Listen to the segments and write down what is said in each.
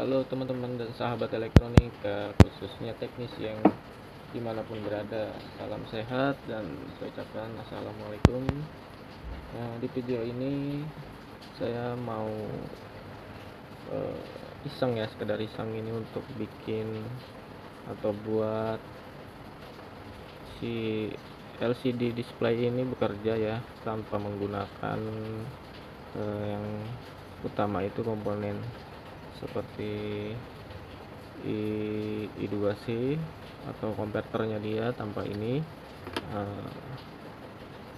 Halo teman-teman dan sahabat elektronik, khususnya teknis yang dimanapun berada. Salam sehat dan saya ucapkan assalamualaikum. Di video ini saya mau iseng ya, sekedar iseng ini untuk bikin atau buat si LCD display ini bekerja ya, tanpa menggunakan yang utama itu komponen seperti I2C atau konverternya dia, tanpa ini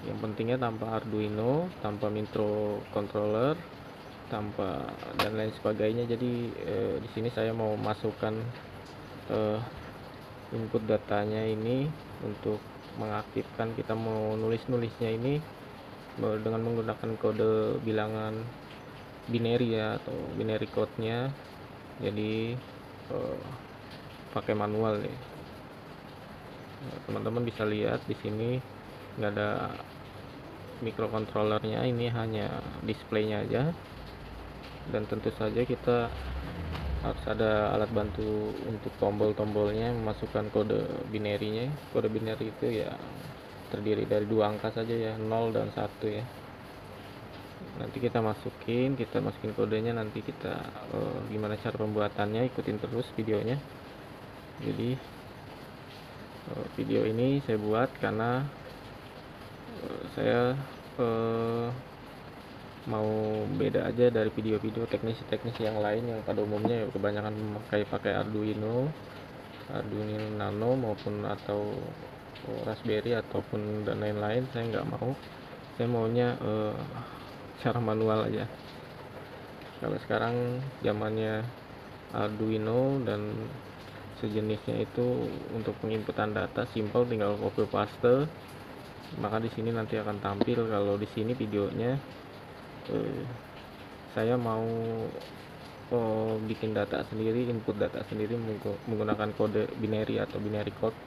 yang pentingnya tanpa Arduino, tanpa microcontroller, tanpa dan lain sebagainya. Jadi di sini saya mau masukkan input datanya ini untuk mengaktifkan. Kita mau nulisnya ini dengan menggunakan kode bilangan binary ya, atau binary code-nya. Jadi pakai manual ya. Teman-teman bisa lihat di sini nggak ada microcontrollernya, ini hanya displaynya aja. Dan tentu saja kita harus ada alat bantu untuk tombol-tombolnya, memasukkan kode binary-nya. Kode binary itu ya terdiri dari dua angka saja ya, 0 dan 1 ya. Nanti kita masukin kodenya, nanti kita gimana cara pembuatannya, ikutin terus videonya. Jadi video ini saya buat karena saya mau beda aja dari video-video teknisi yang lain yang pada umumnya ya kebanyakan pakai Arduino Nano maupun atau Raspberry ataupun dan lain-lain. Saya nggak mau, saya maunya cara manual aja. Kalau sekarang zamannya Arduino dan sejenisnya itu untuk penginputan data simpel, tinggal copy paste. Maka di sini nanti akan tampil. Kalau di sini videonya saya mau bikin data sendiri, input data sendiri menggunakan kode binary atau binary code.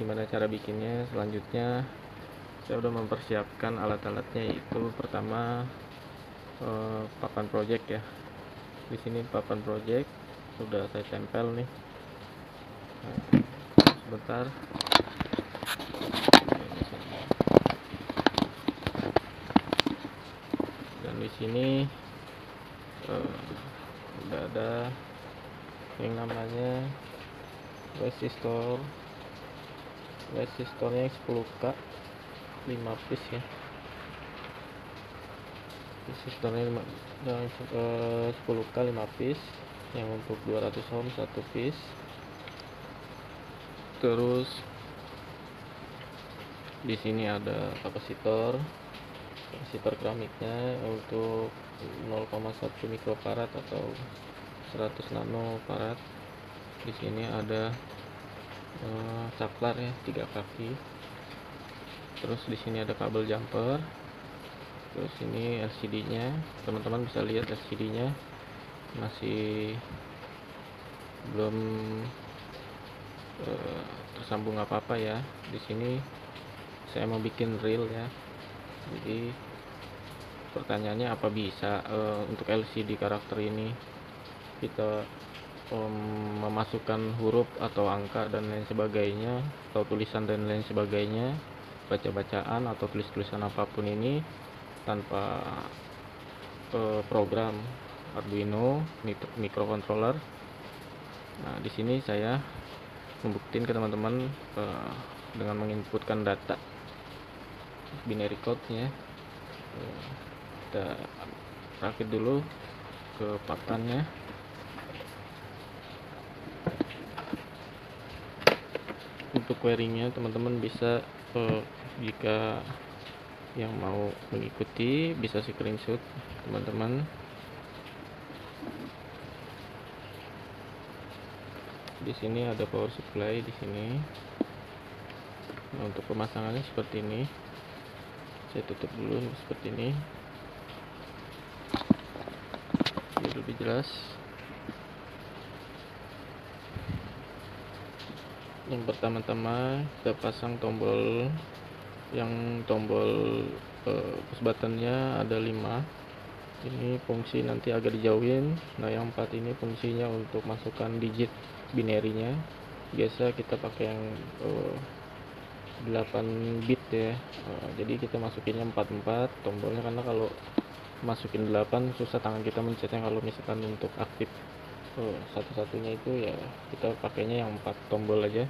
Gimana cara bikinnya? Selanjutnya saya udah mempersiapkan alat-alatnya, yaitu pertama papan project ya. Di sini papan project sudah saya tempel nih. Sebentar. Dan di sini udah ada yang namanya resistornya 10K 5 piece ya. Resistornya 10K 5 piece, yang untuk 200 ohm 1 piece. Terus di sini ada kapasitor keramiknya untuk 0,1 mikrofarad atau 100 nanofarad. Di sini ada saklar ya, 3 kaki. Terus di sini ada kabel jumper. Terus ini LCD-nya, teman-teman bisa lihat LCD-nya masih belum tersambung apa-apa ya. Di sini saya mau bikin reel ya. Jadi pertanyaannya, apa bisa untuk LCD karakter ini kita memasukkan huruf atau angka dan lain sebagainya, atau tulisan dan lain sebagainya, baca-bacaan atau tulis-tulisan apapun ini tanpa program Arduino microcontroller. Nah, di sini saya membuktikan ke teman-teman dengan menginputkan data binary code-nya. Kita rakit dulu ke papannya. Untuk wiringnya teman-teman bisa jika yang mau mengikuti bisa screenshot teman-teman. Di sini ada power supply di sini. Nah, untuk pemasangannya seperti ini. Saya tutup dulu seperti ini biar lebih jelas. Yang pertama-tama kita pasang tombol push buttonnya ada 5. Ini fungsi nanti agak dijauhin. Nah yang 4 ini fungsinya untuk masukkan digit binary-nya. Biasa kita pakai yang 8 bit ya. Jadi kita masukinnya 44 tombolnya, karena kalau masukin 8 susah tangan kita mencetnya. Kalau misalkan untuk aktif satu-satunya itu ya kita pakainya yang 4 tombol aja.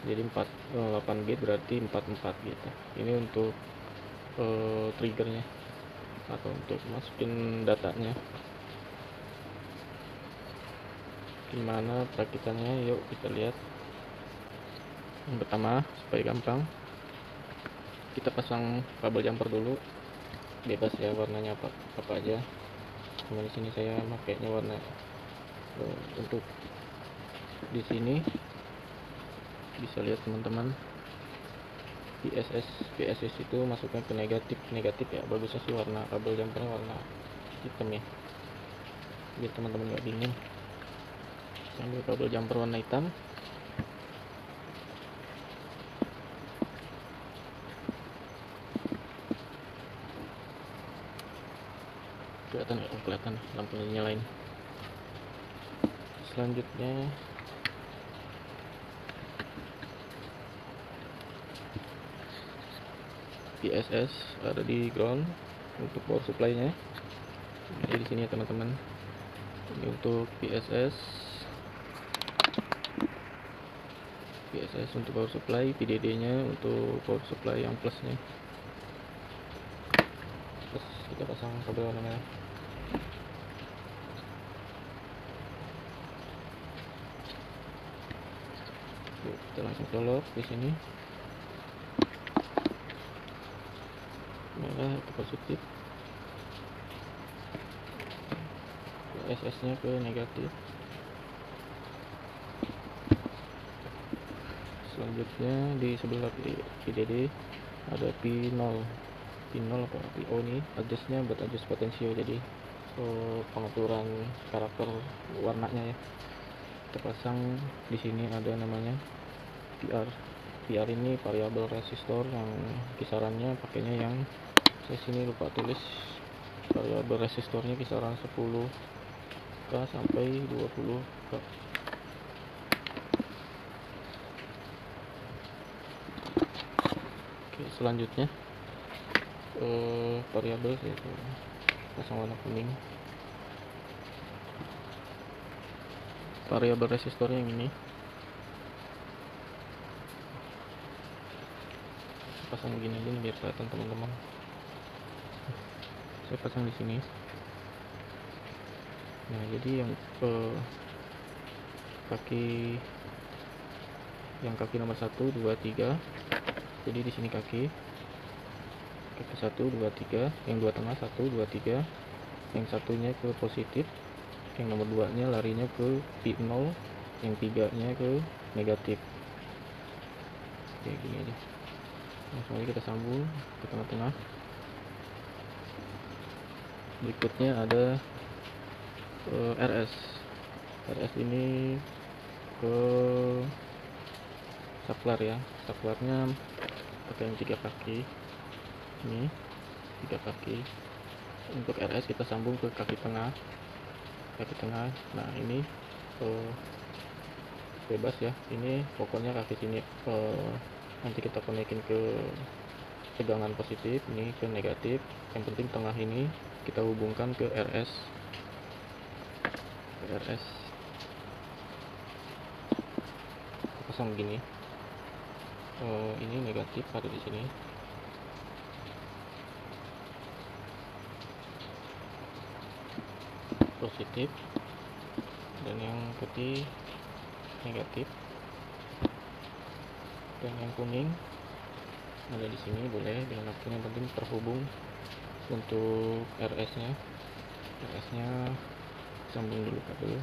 Jadi 8 bit berarti 44 gitu. Ini untuk triggernya atau untuk masukin datanya. Gimana perakitannya, yuk kita lihat. Yang pertama, supaya gampang, kita pasang kabel jumper dulu. Bebas ya warnanya apa aja. Cuma di sini saya makainya warna untuk di sini bisa lihat teman-teman, PSS itu masuknya ke negatif ya. Bagusnya sih warna kabel jumpernya warna hitam ya, biar teman-teman nggak bingung. Ambil kabel jumper warna hitam. Kelihatan ya? Kelihatan, lampunya nyalain. Selanjutnya PSS ada di ground untuk power supply-nya. Jadi di sini ya teman-teman. Ini untuk PSS untuk power supply, PDD-nya untuk power supply yang plusnya. Terus kita pasang kabel warna merah. Yuk, kita langsung colok di sini. Merah ke positif, SS-nya ke negatif. Selanjutnya di sebelah PDD ada P0 apa PO nih, adjustnya buat adjust potensio. Jadi pengaturan karakter warnanya ya. Kita pasang di sini ada namanya PR ini variabel resistor, yang kisarannya pakainya yang saya sini lupa tulis. Variabel resistornya kisaran 10k sampai 20k. Oke, selanjutnya variabel yaitu pasang warna kuning. Variabel resistornya yang ini pasang begini aja nih biar kelihatan teman-teman. Saya pasang di sini. Nah jadi yang kaki nomor 1, 2, 3. Jadi di sini kaki 1, 2, 3, yang 2 tengah 1, 2, 3, yang satunya ke positif, yang nomor 2 nya larinya ke P0, yang 3 nya ke negatif. Kayak gini aja. Langsung aja kita sambung ke tengah-tengah. Berikutnya ada RS ini ke saklar ya. Saklarnya pakai yang 3 kaki. Ini 3 kaki. Untuk RS kita sambung ke kaki tengah. Nah ini bebas ya. Ini pokoknya kaki sini nanti kita konekin ke tegangan positif, ini ke negatif. Yang penting tengah ini kita hubungkan ke RS. Kita pasang begini. Ini negatif ada di sini. Positif, dan yang putih negatif, dan yang kuning ada di sini. Boleh dengan akun, yang penting terhubung. Untuk RS nya sambung dulu kabel.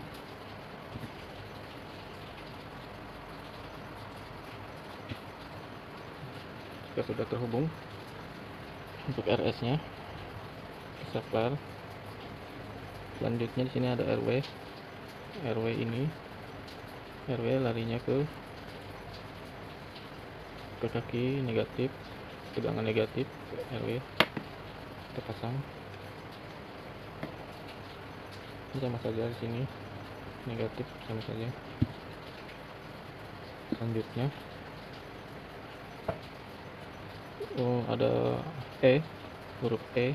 Jika sudah terhubung untuk RS nya saklar. Selanjutnya di sini ada RW ini. RW larinya ke kaki negatif, tegangan negatif RW. Kita pasang. Ini sama saja, di sini negatif sama saja. Selanjutnya ada huruf E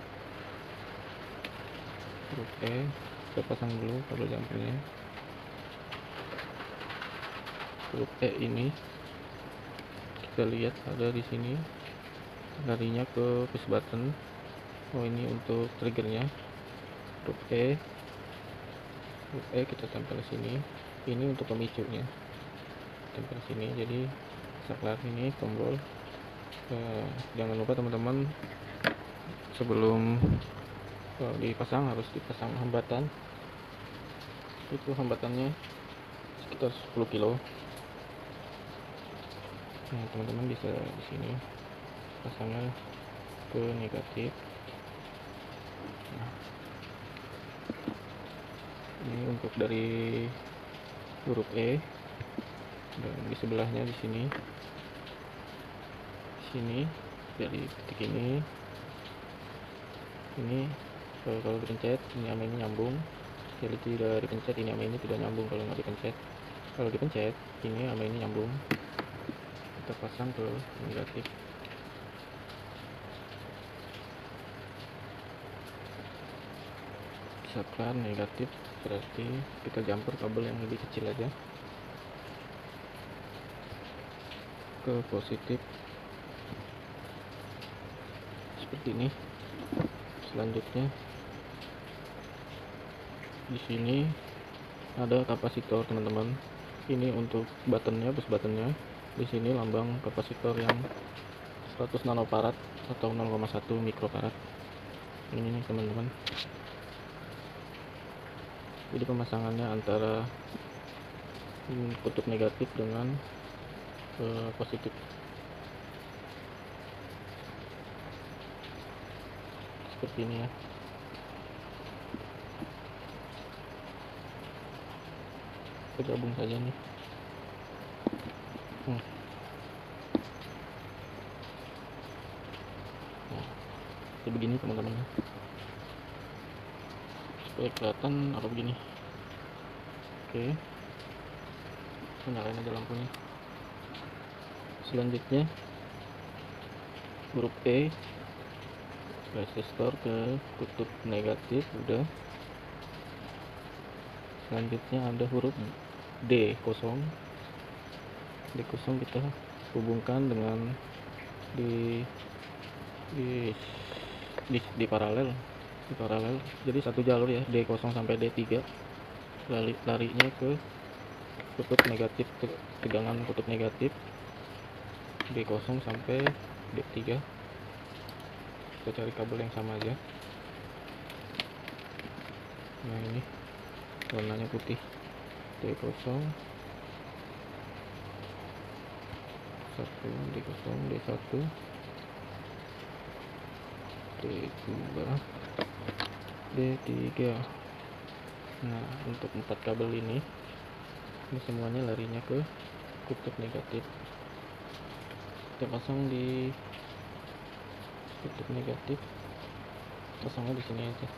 kita pasang dulu kabel jumpernya. Huruf E ini kita lihat ada di sini larinya ke push button. Ini untuk triggernya. Huruf E kita tempel sini. Ini untuk pemicunya, tempel sini. Jadi saklar ini tombol. Jangan lupa teman-teman, sebelum dipasang harus dipasang hambatan. Itu hambatannya sekitar 10 kilo. Nah, teman-teman bisa di sini pasangnya ke negatif. Nah, ini untuk dari huruf E, dan di sebelahnya di sini dari titik ini kalau dipencet ini sama ini nyambung. Jadi tidak dipencet ini sama ini tidak nyambung. Kalau nggak dipencet, kalau dipencet ini sama ini nyambung. Kita pasang ke negatif. Saklar negatif berarti kita jumper kabel yang lebih kecil aja ke positif seperti ini. Selanjutnya di sini ada kapasitor, teman-teman. Ini untuk buttonnya, push buttonnya. Di sini lambang kapasitor yang 100 nanofarad atau 0,1 mikrofarad. Ini nih, teman-teman. Jadi pemasangannya antara kutub negatif dengan positif. Seperti ini ya. Kita gabung saja nih. Nah, seperti begini, teman-teman. Supaya kelihatan apa begini. Oke, nyalain aja lampunya. Selanjutnya huruf E, resistor ke kutub negatif udah. Selanjutnya ada huruf D kosong kita hubungkan dengan di paralel. Jadi satu jalur ya, D0 sampai D3. Larinya ke kutub negatif, tegangan kutub negatif D0 sampai D3. Kita cari kabel yang sama aja. Nah, ini warnanya putih, D0 1, D0, D1, D2, D3. Nah, untuk 4 kabel ini semuanya larinya ke kutub negatif. Kita pasang di kutub negatif, pasangnya di sini aja.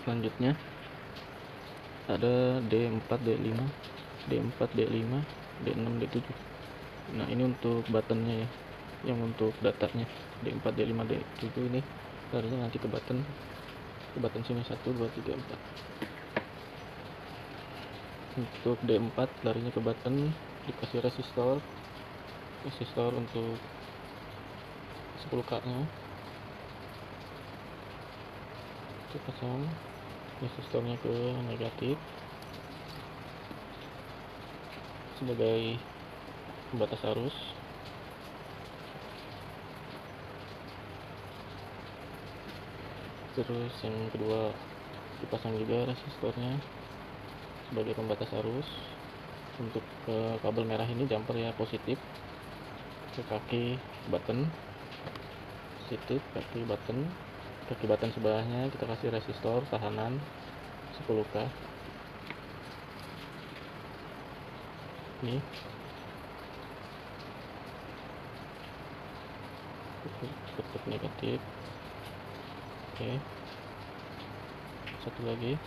Selanjutnya ada D4, D5, D4, D5, D6, D7. Nah, ini untuk buttonnya ya, yang untuk datanya D4, D5, D7 ini larinya nanti ke button sini 1, 2, 3, 4. Untuk D4 larinya ke button, dikasih resistor untuk 10K nya. Kita pasang resistornya ke negatif sebagai pembatas arus. Terus yang kedua dipasang juga resistornya sebagai pembatas arus. Untuk kabel merah ini jumper ya, positif ke kaki button, positif kaki button sebelahnya kita kasih resistor tahanan 10K. Ini kutub negatif. Oke, satu lagi.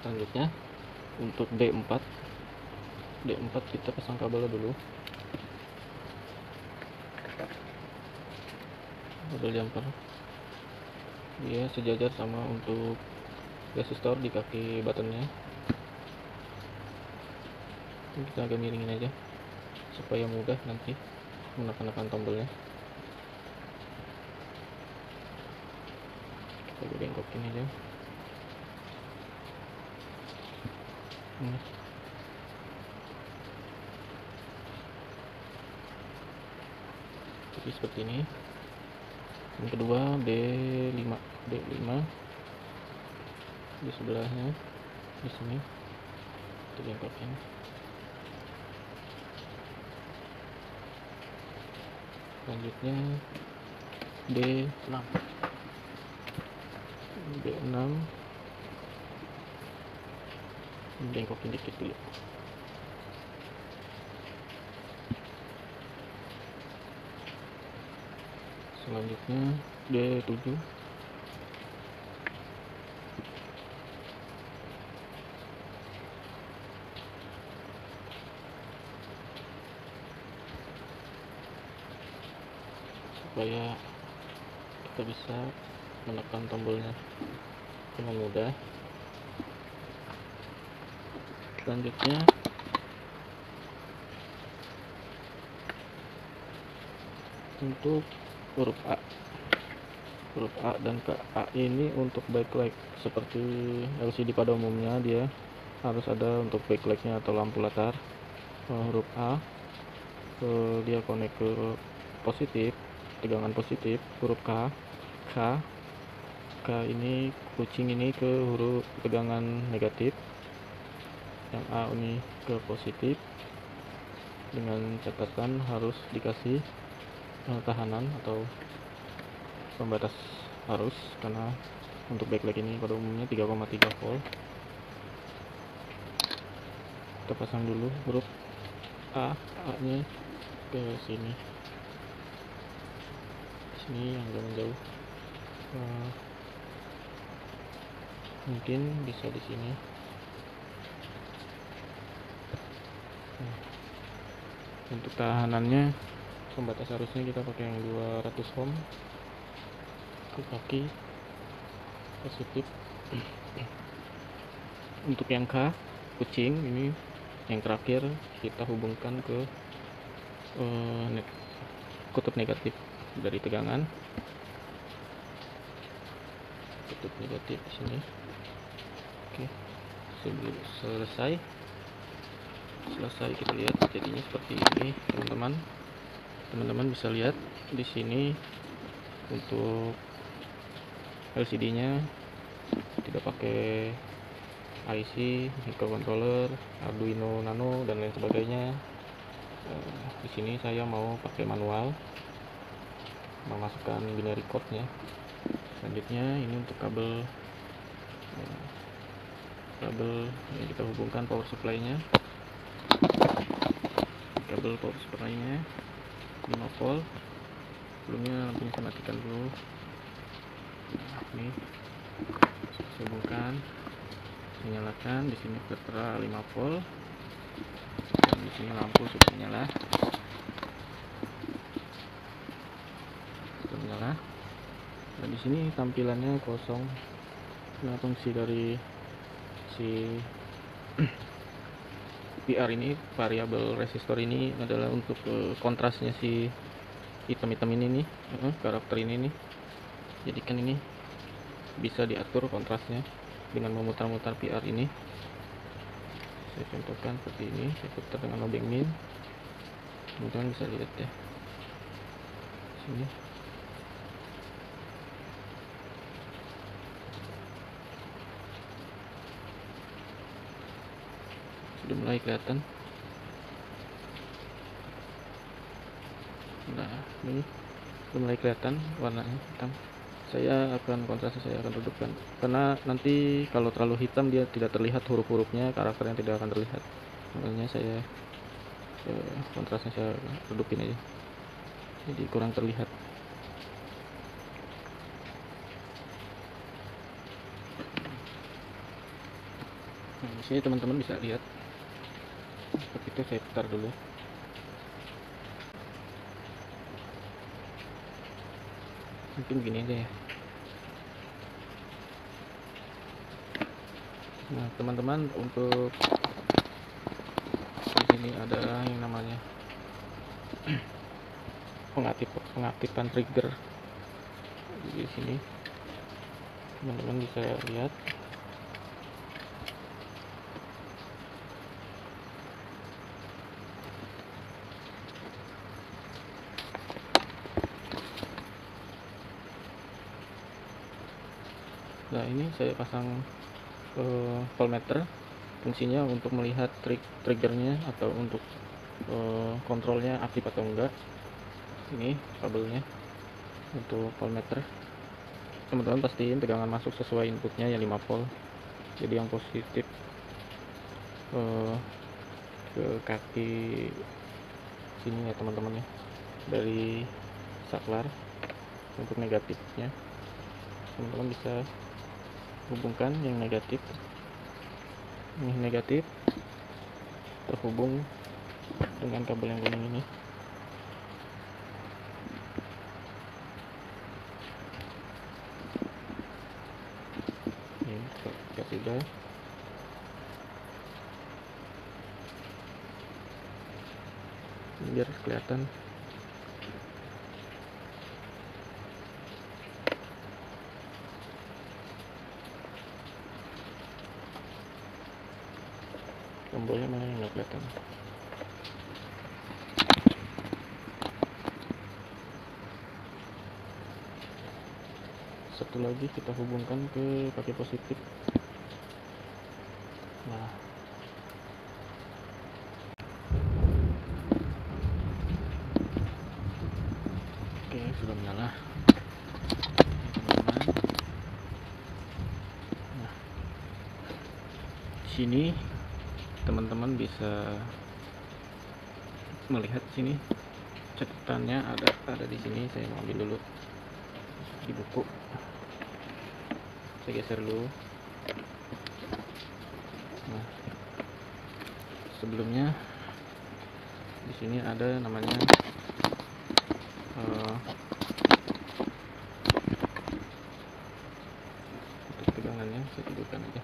Selanjutnya untuk D4 kita pasang kabel dulu, kabel jumper. Dia sejajar sama untuk resistor di kaki buttonnya. Ini kita agak miringin aja supaya mudah nanti menekan tombolnya. Kita bengkokin aja. Jadi seperti ini. Yang kedua D5 di sebelahnya, di sini kita bengkokin. Selanjutnya D6 bengkokin dikit dulu. Selanjutnya D7 supaya kita bisa menekan tombolnya dengan mudah. Selanjutnya untuk huruf A dan ke A ini untuk backlight. Seperti LCD pada umumnya, dia harus ada untuk backlightnya atau lampu latar. Huruf A dia connect ke positif, tegangan positif. Huruf K ini kucing ini ke huruf tegangan negatif. Yang A ini ke positif, dengan catatan harus dikasih tahanan atau pembatas arus, karena untuk backlight ini pada umumnya 3,3 volt. Kita pasang dulu huruf A nya ke sini yang jauh, mungkin bisa di sini. Untuk tahanannya, pembatas arusnya kita pakai yang 200 ohm ke kaki positif. Untuk yang K kucing ini yang terakhir, kita hubungkan ke kutub negatif dari tegangan. Kutub negatif di sini. Oke, selesai kita lihat jadinya seperti ini. Teman-teman bisa lihat di sini untuk LCD-nya tidak pakai IC, microcontroller, Arduino Nano dan lain sebagainya. Di sini saya mau pakai manual, memasukkan binary code-nya. Selanjutnya ini untuk kabel yang kita hubungkan power supply-nya. Kabel power supply-nya 5 volt. Sebelumnya lampunya saya matikan dulu. Ini saya hubungkan, saya nyalakan. Di sini tertera 5 volt. Dan di sini lampu sudah menyala. Dan di sini tampilannya kosong. Nah, fungsi dari si PR ini, variabel resistor ini adalah untuk kontrasnya si hitam-hitam ini nih, karakter ini nih. Jadi kan ini bisa diatur kontrasnya dengan memutar-mutar PR ini. Saya contohkan seperti ini, saya putar dengan lobeng min. Teman-teman bisa lihat ya. Sini. Sudah mulai kelihatan. Nah, ini sudah mulai kelihatan warnanya hitam. saya akan kontrasnya saya akan redupkan, karena nanti kalau terlalu hitam dia tidak terlihat huruf-hurufnya, karakternya tidak akan terlihat. Makanya saya kontrasnya saya redupin aja, jadi kurang terlihat. Nah, di sini teman-teman bisa lihat seperti itu. Saya putar dulu. Mungkin begini aja ya. Nah teman-teman, untuk di sini ada yang namanya pengaktifan trigger. Di sini teman-teman bisa lihat. Nah ini saya pasang voltmeter, fungsinya untuk melihat triggernya atau untuk kontrolnya aktif atau enggak. Ini kabelnya untuk voltmeter. Teman-teman pastiin tegangan masuk sesuai inputnya yang 5 volt. Jadi yang positif ke kaki sini ya teman-teman ya, dari saklar. Untuk negatifnya teman-teman bisa hubungkan yang negatif. Ini negatif terhubung dengan kabel yang kuning ini. Ini sudah biar kelihatan. Tombolnya mana yang nggak kelihatan? Satu lagi kita hubungkan ke kaki positif. Nah, oke, sudah menyala teman-teman. Nah, di sini teman-teman bisa melihat sini catatannya ada di sini. Saya mau ambil dulu di buku. Saya geser dulu. Nah, sebelumnya di sini ada namanya untuk tegangannya saya tidurkan aja.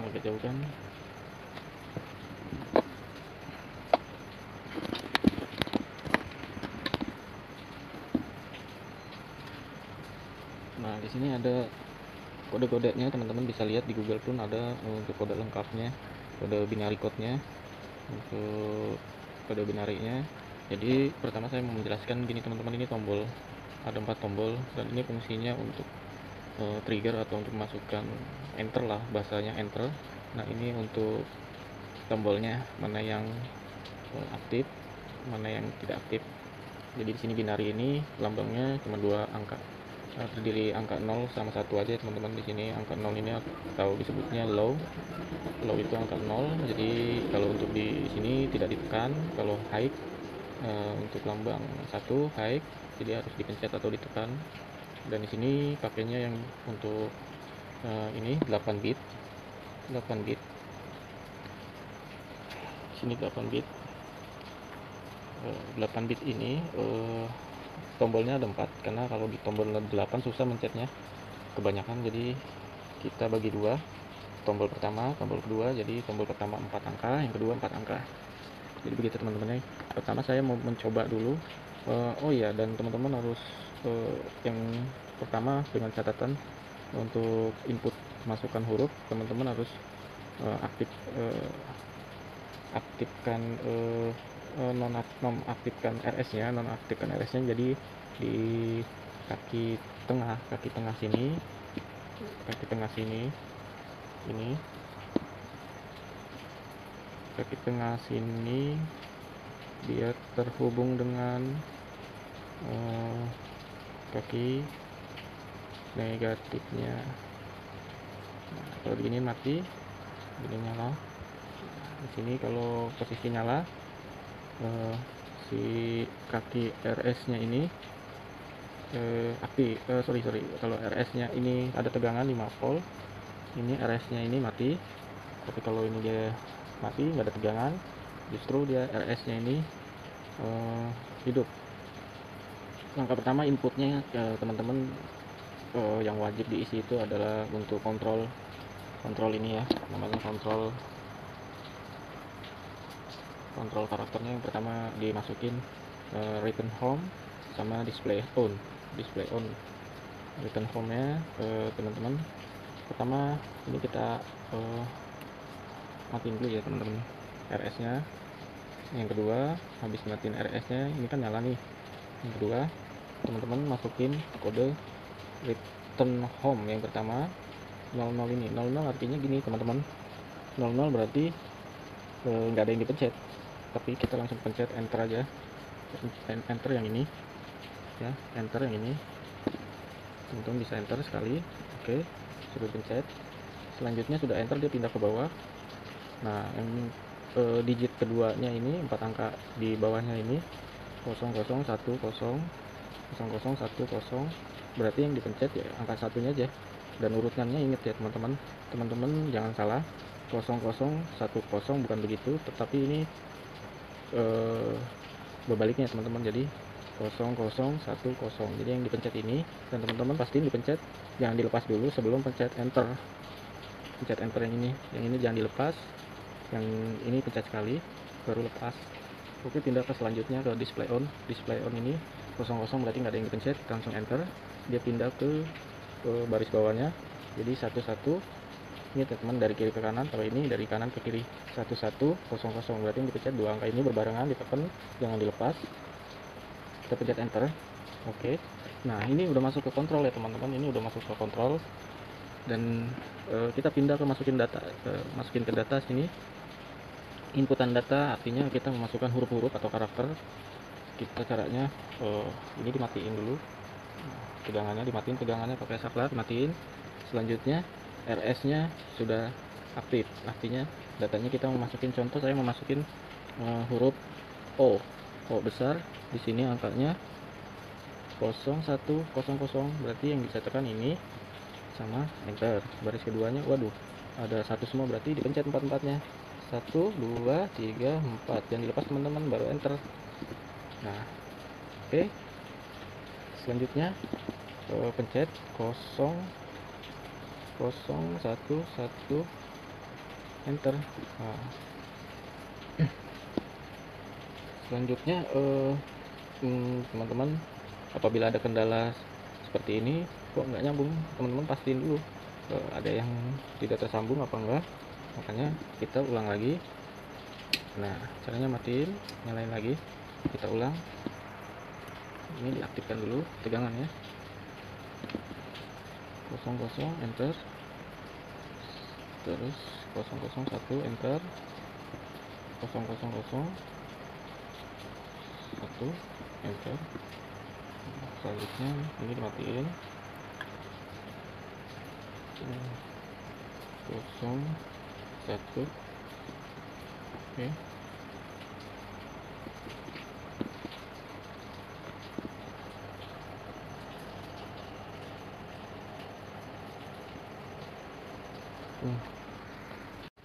Agak jauh kan. Nah di sini ada kode-kodenya, teman-teman bisa lihat di Google pun ada untuk kode lengkapnya, kode binary code-nya. Untuk kode binary-nya, jadi pertama saya mau menjelaskan gini teman-teman, ini tombol, ada 4 tombol, dan ini fungsinya untuk trigger atau untuk masukkan enter lah, bahasanya enter. Nah ini untuk tombolnya, mana yang aktif, mana yang tidak aktif. Jadi di sini binary ini lambangnya cuma 2 angka, terdiri angka 0 sama 1 aja teman-teman. Di sini angka 0 ini atau disebutnya low itu angka 0. Jadi kalau untuk di sini tidak ditekan. Kalau high untuk lambang 1 high, jadi harus dipencet atau ditekan. Dan di sini pakainya yang untuk ini 8 bit. Sini 8 bit. 8 bit ini tombolnya ada 4, karena kalau di tombol 8 susah mencetnya kebanyakan. Jadi kita bagi 2, tombol pertama, tombol kedua. Jadi tombol pertama 4 angka, yang kedua 4 angka. Jadi begitu teman-teman. Pertama saya mau mencoba dulu. Oh iya, dan teman-teman harus yang pertama dengan catatan, untuk input masukkan huruf teman-teman harus aktifkan nonaktifkan RS-nya, jadi di kaki tengah sini, ini kaki tengah sini dia terhubung dengan kaki negatifnya. Nah, kalau begini mati, begini nyala. Di sini kalau posisi nyala, si kaki RS nya ini aktif. Sorry, kalau RS nya ini ada tegangan 5 volt, ini RS nya ini mati. Tapi kalau ini dia mati, nggak ada tegangan, justru dia RS nya ini hidup. Langkah pertama inputnya teman-teman yang wajib diisi itu adalah untuk kontrol ini ya, namanya kontrol karakternya. Yang pertama dimasukin return home sama display on. Return home nya teman-teman, pertama ini kita matiin dulu ya teman-teman RS nya. Yang kedua, habis matiin RS nya ini kan nyala nih. Yang kedua, teman-teman masukin kode return home. Yang pertama 00 ini. 00 artinya gini teman-teman, 00 berarti nggak ada yang dipencet, tapi kita langsung pencet enter aja. Enter yang ini ya, enter yang ini. Teman-teman bisa enter sekali. Oke, sudah pencet. Selanjutnya sudah enter, dia pindah ke bawah. Nah, yang digit keduanya ini 4 angka di bawahnya ini 0010, 0010, berarti yang dipencet ya angka satunya aja. Dan urutannya inget ya teman-teman jangan salah, 0010 bukan begitu, tetapi ini berbaliknya teman-teman. Jadi 0010, jadi yang dipencet ini, dan teman-teman pastiin dipencet, jangan dilepas dulu sebelum pencet enter. Pencet enter yang ini jangan dilepas, yang ini pencet sekali baru lepas. Oke, pindah ke selanjutnya ke display on. Display on ini 00 berarti nggak ada yang dipencet, langsung enter, dia pindah ke baris bawahnya. Jadi 11 ini teman-teman dari kiri ke kanan, kalau ini dari kanan ke kiri. 1100 berarti yang dipencet dua angka ini berbarengan, ditekan jangan dilepas, kita pencet enter. Oke, nah ini udah masuk ke kontrol ya teman-teman, ini udah masuk ke kontrol. Dan kita pindah ke masukin ke data sini. Inputan data artinya kita memasukkan huruf-huruf atau karakter. Kita caranya ini dimatiin dulu, tegangannya dimatiin, tegangannya pakai saklar dimatiin. Selanjutnya RS nya sudah aktif, artinya datanya kita memasukin, contoh saya memasukin huruf O besar. Di sini angkanya 0100, berarti yang bisa tekan ini sama enter. Baris keduanya waduh ada satu semua, berarti dipencet empat-empatnya, 1 2 3 4, jangan dilepas teman-teman, baru enter. Nah oke, selanjutnya pencet 0011 enter. Nah, selanjutnya teman-teman apabila ada kendala seperti ini, kok nggak nyambung, teman-teman pastiin dulu ada yang tidak tersambung apa enggak, makanya kita ulang lagi. Nah, caranya matiin, nyalain lagi, kita ulang. Ini diaktifkan dulu tegangannya, 00 enter, terus 001 enter, 000 1 enter. Selanjutnya ini dimatiin, 01 oke.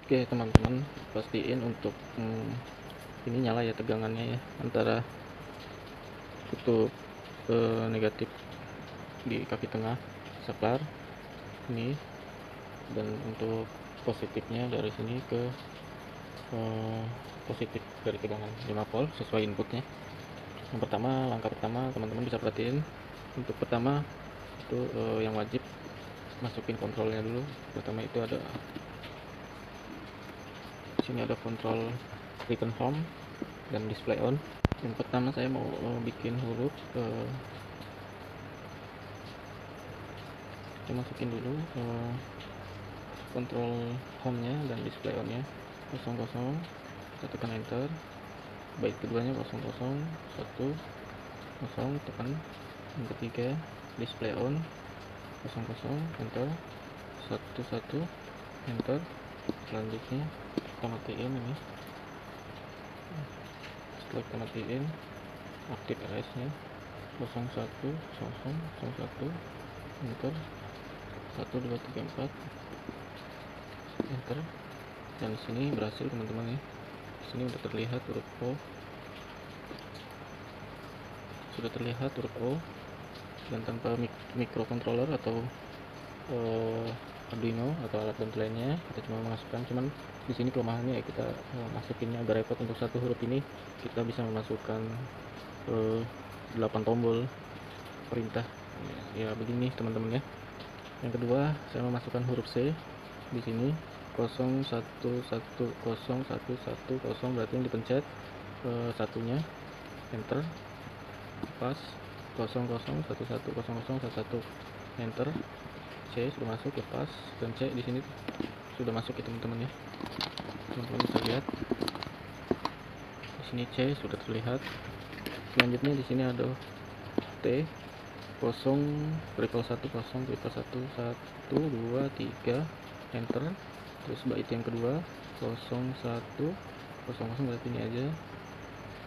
Oke teman-teman, pastiin untuk ini nyala ya tegangannya ya, antara kutub negatif di kaki tengah saklar ini, dan untuk positifnya dari sini ke positif dari tegangan 5 volt sesuai inputnya. Yang pertama, langkah pertama teman-teman bisa perhatiin, untuk pertama itu yang wajib masukin kontrolnya dulu. Pertama itu ada sini, ada kontrol return home dan display on. Yang pertama saya mau bikin huruf, kita masukin dulu kontrol home nya dan display on nya 00, kita tekan enter. Baik keduanya 00 1 0, tekan yang ketiga display on 00, enter, 11, enter. Selanjutnya kita matiin ini. Setelah kita matiin, aktif RS nya 01, 01, enter, 1, 2, 3, 4, enter. Dan di sini berhasil teman-teman ya. Di sini udah terlihat huruf O, sudah terlihat huruf O, dan tanpa microcontroller atau Arduino atau alat bantu lainnya, kita cuma memasukkan. Cuman di sini kelemahannya ya, kita masukinnya agak repot. Untuk satu huruf ini kita bisa memasukkan 8 tombol perintah ya, begini teman-teman ya. Yang kedua, saya memasukkan huruf C di sini 01101110, berarti yang dipencet satunya, enter, pas 00110011, enter. C sudah masuk, lepas, dan C di sini sudah masuk ya teman-teman ya. Teman-teman bisa lihat di sini C sudah terlihat. Selanjutnya di sini ada T 0111011 1 2 3, enter. Terus bait yang kedua 0100, berarti ini aja.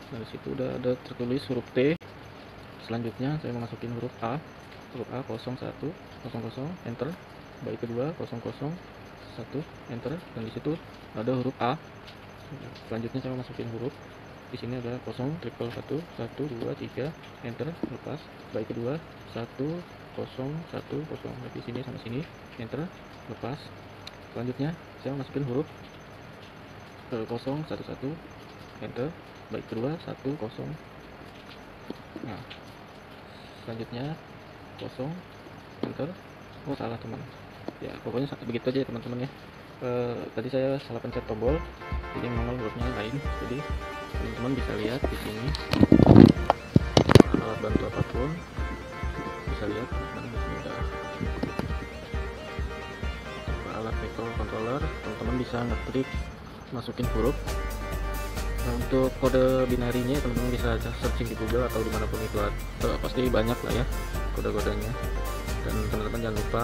Nah, di situ udah ada tertulis huruf T. Selanjutnya saya memasukin huruf A 0100, enter. Bait kedua 001, enter. Dan di situ ada huruf A. Selanjutnya saya masukin huruf, di sini ada 0111 1 2 3, enter, lepas. Bait kedua 1010, di sini sama sini, enter, lepas. Selanjutnya saya masukin huruf 011, enter. Bait kedua 10. Nah, selanjutnya 0, enter. Oh salah teman ya, pokoknya begitu aja ya teman-teman ya. Tadi saya salah pencet tombol, jadi memang hurufnya lain. Jadi teman-teman bisa lihat di sini alat bantu apapun, bisa lihat teman-teman di sini ada alat microcontroller. Teman-teman bisa ngetrik masukin huruf. Nah, untuk kode binarinya teman-teman bisa searching di Google atau dimanapun itu, pasti banyak lah ya kode-kodenya. Dan teman-teman jangan lupa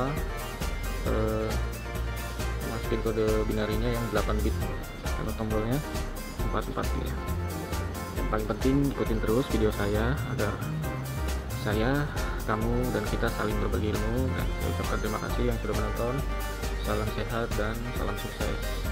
masukin kode binarinya yang 8 bit, karena tombolnya 44 ya. Yang paling penting ikutin terus video saya agar saya, kamu, dan kita saling berbagi ilmu. Dan saya ucapkan terima kasih yang sudah menonton. Salam sehat dan salam sukses.